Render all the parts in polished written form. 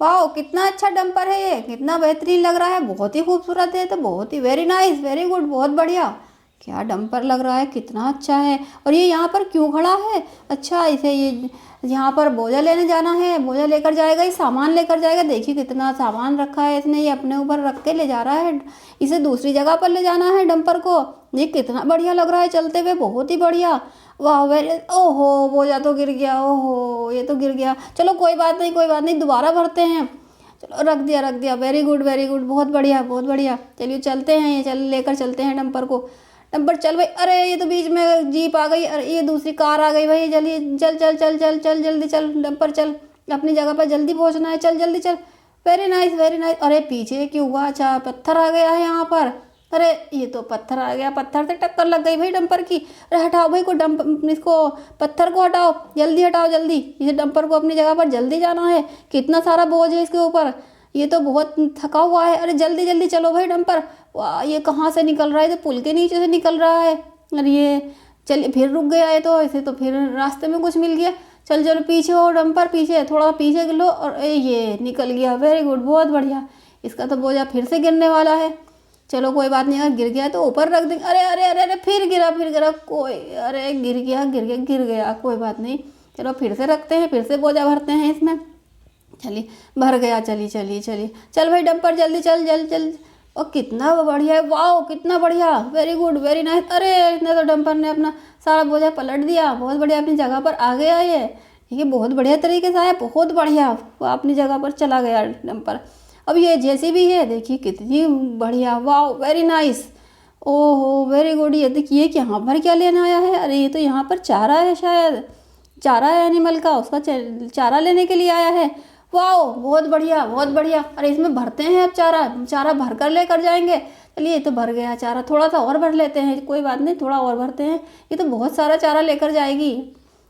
वाह कितना अच्छा डंपर है ये, कितना बेहतरीन लग रहा है, बहुत ही खूबसूरत है। तो बहुत ही वेरी नाइस, वेरी गुड, बहुत बढ़िया। क्या डंपर लग रहा है, कितना अच्छा है। और ये यहाँ पर क्यों खड़ा है? अच्छा इसे ये यहाँ पर बोझा लेने जाना है, बोझा लेकर जाएगा, ये सामान लेकर जाएगा। देखिए कितना सामान रखा है इसने, ये अपने ऊपर रख के ले जा रहा है। इसे दूसरी जगह पर ले जाना है डंपर को। ये कितना बढ़िया लग रहा है चलते हुए, बहुत ही बढ़िया। वाह वेरी, ओहो बोझा तो गिर गया, ओहो ये तो गिर गया। चलो कोई बात नहीं, कोई बात नहीं, दोबारा भरते हैं। चलो रख दिया, रख दिया, वेरी गुड, वेरी गुड, बहुत बढ़िया, बहुत बढ़िया। चलिए चलते हैं, ये चल लेकर चलते हैं डंपर को। डंपर चल भाई। अरे ये तो बीच में जीप आ गई, अरे ये दूसरी कार आ गई भाई। जल्दी चल चल चल चल चल, जल्दी चल डंपर चल, अपनी जगह पर जल्दी पहुंचना है, चल जल्दी चल। Very nice, very nice. अरे पीछे क्यों हुआ? अच्छा पत्थर आ गया है यहाँ पर। अरे ये तो पत्थर आ गया, पत्थर से टक्कर लग गई भाई डंपर की। अरे हटाओ भाई को इसको, पत्थर को हटाओ, जल्दी हटाओ जल्दी। इसे डंपर को अपनी जगह पर जल्दी जाना है, कितना सारा बोझ है इसके ऊपर, ये तो बहुत थका हुआ है। अरे जल्दी जल्दी चलो भाई डंपर। वाह ये कहाँ से निकल रहा है? तो पुल के नीचे से निकल रहा है। अरे ये चलिए फिर रुक गया है, तो ऐसे तो फिर रास्ते में कुछ मिल गया। चल चलो पीछे हो डंपर, पीछे थोड़ा पीछे लो। और ये निकल गया, वेरी गुड, बहुत बढ़िया। इसका तो बोझा फिर से गिरने वाला है। चलो कोई बात नहीं, अगर गिर गया तो ऊपर रख देंगे। अरे अरे अरे अरे फिर गिरा, फिर गिरा, कोई, अरे गिर गया गिर गया गिर गया, कोई बात नहीं। चलो फिर से रखते हैं, फिर से बोझा भरते हैं इसमें। चलिए भर गया, चलिए चलिए चलिए, चल भाई डंपर जल्दी चल जल्दी चल। और कितना बढ़िया है, वाह कितना बढ़िया, वेरी गुड, वेरी नाइस। अरे इसने तो डंपर ने अपना सारा बोझा पलट दिया, बहुत बढ़िया, अपनी जगह पर आ गया ये। ठीक है, बहुत बढ़िया तरीके से आया, बहुत बढ़िया, वो अपनी जगह पर चला गया डंपर। अब ये जेसीबी है, देखिए कितनी बढ़िया, वाह वेरी नाइस। ओहो वेरी गुड। ये देखिए कि यहाँ पर क्या लेने आया है? अरे ये तो यहाँ पर चारा है शायद, चारा है एनिमल का, उसका चारा लेने के लिए आया है। वाह बहुत बढ़िया, बहुत बढ़िया। अरे इसमें भरते हैं अब चारा, चारा भर कर लेकर जाएंगे। चलिए ये तो भर गया चारा, थोड़ा सा और भर लेते हैं, कोई बात नहीं, थोड़ा और भरते हैं। ये तो बहुत सारा चारा लेकर जाएगी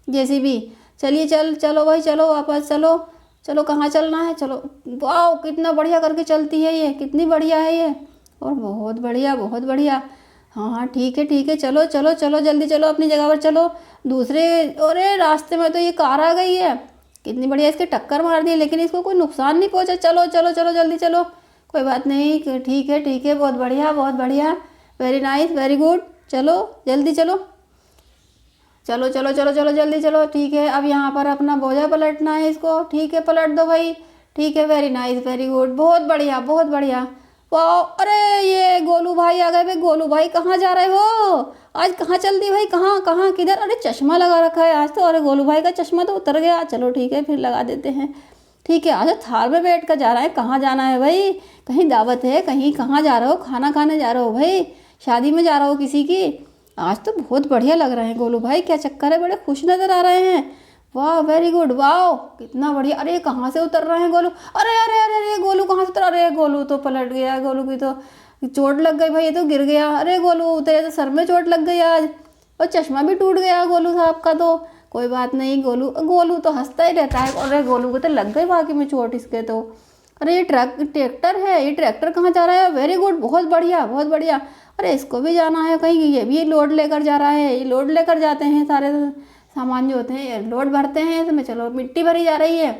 जेसीबी। चलिए चल चलो भाई, चलो वापस चलो। चलो कहाँ चलना है? चलो। वाह कितना बढ़िया करके चलती है ये, कितनी बढ़िया है ये। और बहुत बढ़िया, बहुत बढ़िया। हाँ हाँ ठीक है ठीक है, चलो चलो चलो, जल्दी चलो अपनी जगह पर चलो। दूसरे, अरे रास्ते में तो ये कार आ गई है, कितनी बढ़िया, इसके टक्कर मार दी, लेकिन इसको कोई नुकसान नहीं पहुंचा। चलो चलो चलो जल्दी चलो, कोई बात नहीं, ठीक है, बहुत बढ़िया, बहुत बढ़िया, वेरी नाइस, वेरी गुड। चलो जल्दी चलो, चलो चलो चलो चलो जल्दी चलो। ठीक है, अब यहाँ पर अपना बोझा पलटना है इसको। ठीक है पलट दो भाई। ठीक है, वेरी नाइस, वेरी गुड, बहुत बढ़िया, बहुत बढ़िया। वाह अरे ये गोलू भाई आ गए भाई। गोलू भाई कहाँ जा रहे हो? आज कहाँ चल दी भाई, कहाँ कहाँ किधर? अरे चश्मा लगा रखा है आज तो, अरे गोलू भाई का चश्मा तो उतर गया। चलो ठीक है फिर लगा देते हैं। ठीक है, आज थार में बैठ कर जा रहा है, कहाँ जाना है भाई? कहीं दावत है कहीं? कहाँ जा रहे हो? खाना खाने जा रहे हो भाई? शादी में जा रहे हो किसी की? आज तो बहुत बढ़िया लग रहे हैं गोलू भाई, क्या चक्कर है, बड़े खुश नजर आ रहे हैं। वाह वेरी गुड, वाह कितना बढ़िया। अरे कहाँ से उतर रहे हैं गोलू? अरे अरे अरे अरे गोलू कहाँ से उतर? अरे गोलू तो पलट गया, गोलू की तो चोट लग गई भाई, ये तो गिर गया। अरे गोलू उतरे तो सर में चोट लग गई आज, और चश्मा भी टूट गया गोलू साहब का तो। कोई बात नहीं, गोलू गोलू तो हंसता ही रहता है। अरे गोलू को तो लग गई बाकी में चोट इसके तो। अरे ये ट्रैक्टर है, ये ट्रैक्टर कहाँ जा रहा है? वेरी गुड, बहुत बढ़िया, बहुत बढ़िया। अरे इसको भी जाना है कहीं, ये भी लोड लेकर जा रहा है, ये लोड लेकर जाते हैं सारे सामान जो होते हैं, लोड भरते हैं इसमें। चलो मिट्टी भरी जा रही है,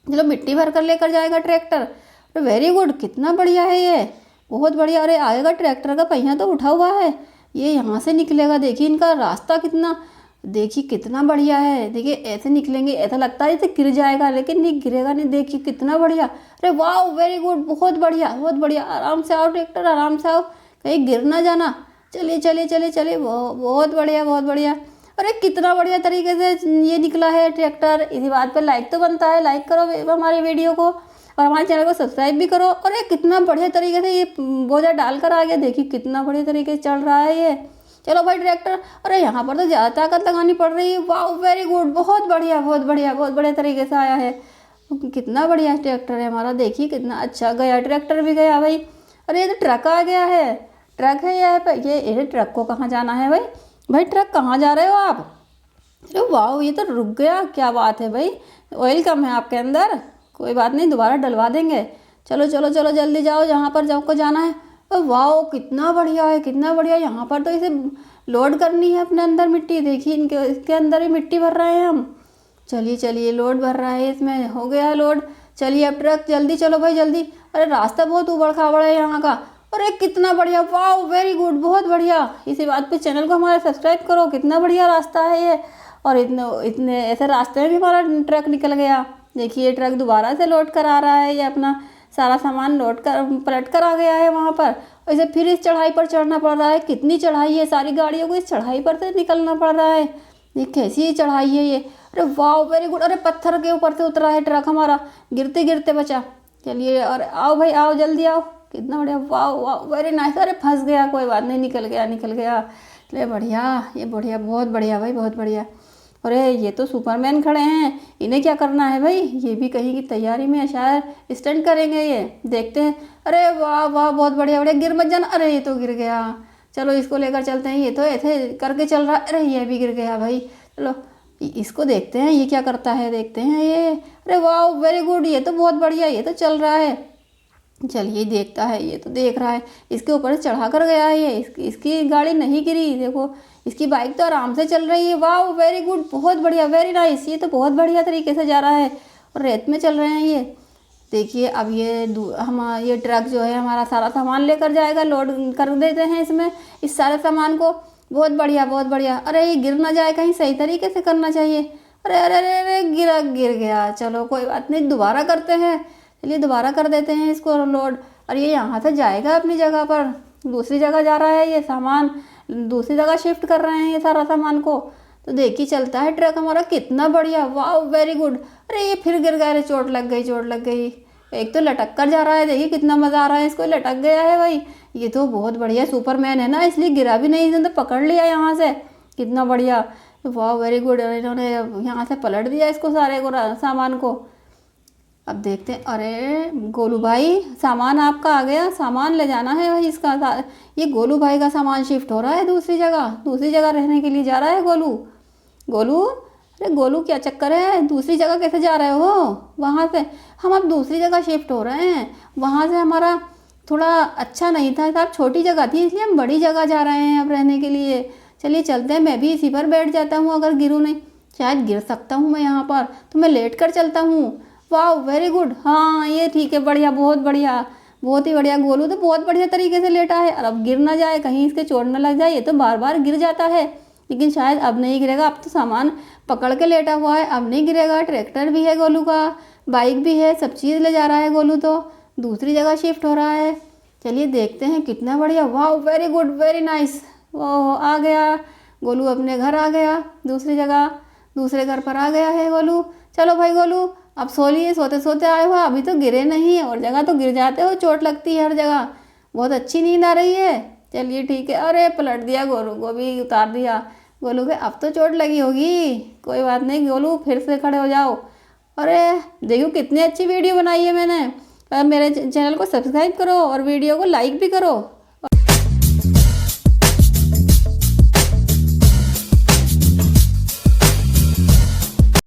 चलो मिट्टी भर कर लेकर जाएगा ट्रैक्टर। अरे वेरी गुड, कितना बढ़िया है ये, बहुत बढ़िया। अरे आएगा, ट्रैक्टर का पहिया तो उठा हुआ है, ये यहाँ से निकलेगा। देखिए इनका रास्ता कितना, देखिए कितना बढ़िया है। देखिए ऐसे निकलेंगे, ऐसा लगता है जैसे गिर जाएगा, लेकिन नहीं गिरेगा नहीं, देखिए कितना बढ़िया। अरे वाह वेरी गुड, बहुत बढ़िया, बहुत बढ़िया। आराम से आओ ट्रैक्टर, आराम से आओ, कहीं गिर ना जाना। चलिए चलिए चलिए चलिए, बहुत बढ़िया, बहुत बढ़िया। अरे कितना बढ़िया तरीके से ये निकला है ट्रैक्टर। इसी बात पर लाइक तो बनता है, लाइक करो हमारी वीडियो को, और हमारे चैनल को सब्सक्राइब भी करो। अरे कितना बढ़िया तरीके से ये बोझा डालकर आ गया, देखिए कितना बढ़िया तरीके से चल रहा है ये। चलो भाई ट्रैक्टर, अरे यहाँ पर तो ज़्यादा ताकत लगानी पड़ रही है। वाह वेरी गुड, बहुत बढ़िया, बहुत बढ़िया, बहुत बढ़िया तरीके से आया है। कितना बढ़िया ट्रैक्टर है हमारा, देखिए कितना अच्छा गया, ट्रैक्टर भी गया भाई। अरे ये तो ट्रक आ गया है, ट्रक है यहाँ पे, ये ट्रक को कहाँ जाना है भाई? भाई ट्रक कहाँ जा रहे हो आप? अरे वाह ये तो रुक गया, क्या बात है भाई, ऑयल कम है आपके अंदर, कोई बात नहीं दोबारा डलवा देंगे। चलो चलो चलो जल्दी जाओ जहाँ पर आपको जाना है। वाह कितना बढ़िया है, कितना बढ़िया। यहाँ पर तो इसे लोड करनी है अपने अंदर मिट्टी, देखिए इसके अंदर ही मिट्टी भर रहे हैं हम। चलिए चलिए, लोड भर रहा है इसमें, हो गया है लोड। चलिए अब ट्रक, जल्दी चलो भाई जल्दी। अरे रास्ता बहुत उबड़ खाबड़ है यहाँ का। अरे कितना बढ़िया, वाह वेरी गुड, बहुत बढ़िया। इसी बात पे चैनल को हमारा सब्सक्राइब करो, कितना बढ़िया रास्ता है ये। और इतने इतने ऐसे रास्ते में भी हमारा ट्रक निकल गया। देखिए ट्रक दोबारा से लोड कर आ रहा है, ये अपना सारा सामान लोड कर पलट कर आ गया है वहाँ पर। वैसे फिर इस चढ़ाई पर चढ़ना पड़ रहा है, कितनी चढ़ाई है, सारी गाड़ियों को इस चढ़ाई पर से निकलना पड़ रहा है। ये कैसी चढ़ाई है ये। अरे वाह वेरी गुड। अरे पत्थर के ऊपर से उतरा है ट्रक हमारा, गिरते गिरते बचा। चलिए और आओ भाई आओ, जल्दी आओ। कितना बढ़िया, वाह वाह वेरी नाइस। अरे फंस गया, कोई बात नहीं, निकल गया निकल गया। चलिए बढ़िया, ये बढ़िया, बहुत बढ़िया भाई, बहुत बढ़िया। अरे ये तो सुपरमैन खड़े हैं, इन्हें क्या करना है भाई, ये भी कहीं की तैयारी में शायद स्टंट करेंगे, ये देखते हैं। अरे वाह वाह बहुत बढ़िया बढ़िया, गिर मत जाना। अरे ये तो गिर गया, चलो इसको लेकर चलते हैं, ये तो ऐसे करके चल रहा। अरे ये भी गिर गया भाई, चलो इसको देखते हैं ये क्या करता है, देखते हैं ये। अरे वाह वेरी गुड, ये तो बहुत बढ़िया, ये तो चल रहा है। चलिए देखता है, ये तो देख रहा है, इसके ऊपर चढ़ा कर गया है ये। इसकी गाड़ी नहीं गिरी, देखो इसकी बाइक तो आराम से चल रही है। वाह वेरी गुड, बहुत बढ़िया, वेरी नाइस। ये तो बहुत बढ़िया तरीके से जा रहा है और रेत में चल रहे हैं ये। देखिए अब ये ट्रक जो है हमारा सारा सामान लेकर जाएगा, लोड कर देते हैं इसमें इस सारे सामान को। बहुत बढ़िया बहुत बढ़िया। अरे ये गिर ना जाए कहीं, सही तरीके से करना चाहिए। अरे अरे अरे अरे गिर गया, चलो कोई बात नहीं, दोबारा करते हैं। चलिए दोबारा कर देते हैं इसको लोड। और ये यहाँ से जाएगा अपनी जगह पर, दूसरी जगह जा रहा है ये सामान, दूसरी जगह शिफ्ट कर रहे हैं ये सारा सामान को। तो देखिए चलता है ट्रक हमारा, कितना बढ़िया, वाह वेरी गुड। अरे ये फिर गिर गया, अरे चोट लग गई चोट लग गई। एक तो लटक कर जा रहा है, देखिए कितना मज़ा आ रहा है इसको, लटक गया है भाई। ये तो बहुत बढ़िया सुपरमैन है ना, इसलिए गिरा भी नहीं, इसने तो पकड़ लिया यहाँ से, कितना बढ़िया, वाह वेरी गुड। इन्होंने यहाँ से पलट दिया इसको, सारे को सामान को। अब देखते हैं। अरे गोलू भाई सामान आपका आ गया, सामान ले जाना है भाई इसका। ये गोलू भाई का सामान शिफ्ट हो रहा है दूसरी जगह रहने के लिए जा रहा है गोलू। गोलू, अरे गोलू क्या चक्कर है, दूसरी जगह कैसे जा रहे हो वहाँ से? हम अब दूसरी जगह शिफ्ट हो रहे हैं, वहाँ से हमारा थोड़ा अच्छा नहीं था साहब, छोटी जगह थी, इसलिए हम बड़ी जगह जा रहे हैं अब रहने के लिए। चलिए चलते हैं, मैं भी इसी पर बैठ जाता हूँ, अगर गिरूँ नहीं, शायद गिर सकता हूँ मैं यहाँ पर, तो मैं लेट कर चलता हूँ। वाह वेरी गुड, हाँ ये ठीक है, बढ़िया बहुत बढ़िया, बहुत ही बढ़िया। गोलू तो बहुत बढ़िया तरीके से लेटा है, और अब गिर ना जाए कहीं, इसके चोट न लग जाए, ये तो बार बार गिर जाता है, लेकिन शायद अब नहीं गिरेगा। अब तो सामान पकड़ के लेटा हुआ है, अब नहीं गिरेगा। ट्रैक्टर भी है गोलू का, बाइक भी है, सब चीज़ ले जा रहा है गोलू, तो दूसरी जगह शिफ्ट हो रहा है। चलिए देखते हैं, कितना बढ़िया, वाह वेरी गुड वेरी नाइस। वो आ गया गोलू, अपने घर आ गया, दूसरी जगह दूसरे घर पर आ गया है गोलू। चलो भाई गोलू अब सो लिए, सोते सोते आए हो, अभी तो गिरे नहीं, और जगह तो गिर जाते हो, चोट लगती है हर जगह, बहुत अच्छी नींद आ रही है। चलिए ठीक है। अरे पलट दिया गोलू को भी, उतार दिया गोलू के, अब तो चोट लगी होगी, कोई बात नहीं गोलू, फिर से खड़े हो जाओ। अरे देखो कितनी अच्छी वीडियो बनाई है मैंने। मेरे चैनल को सब्सक्राइब करो और वीडियो को लाइक भी करो।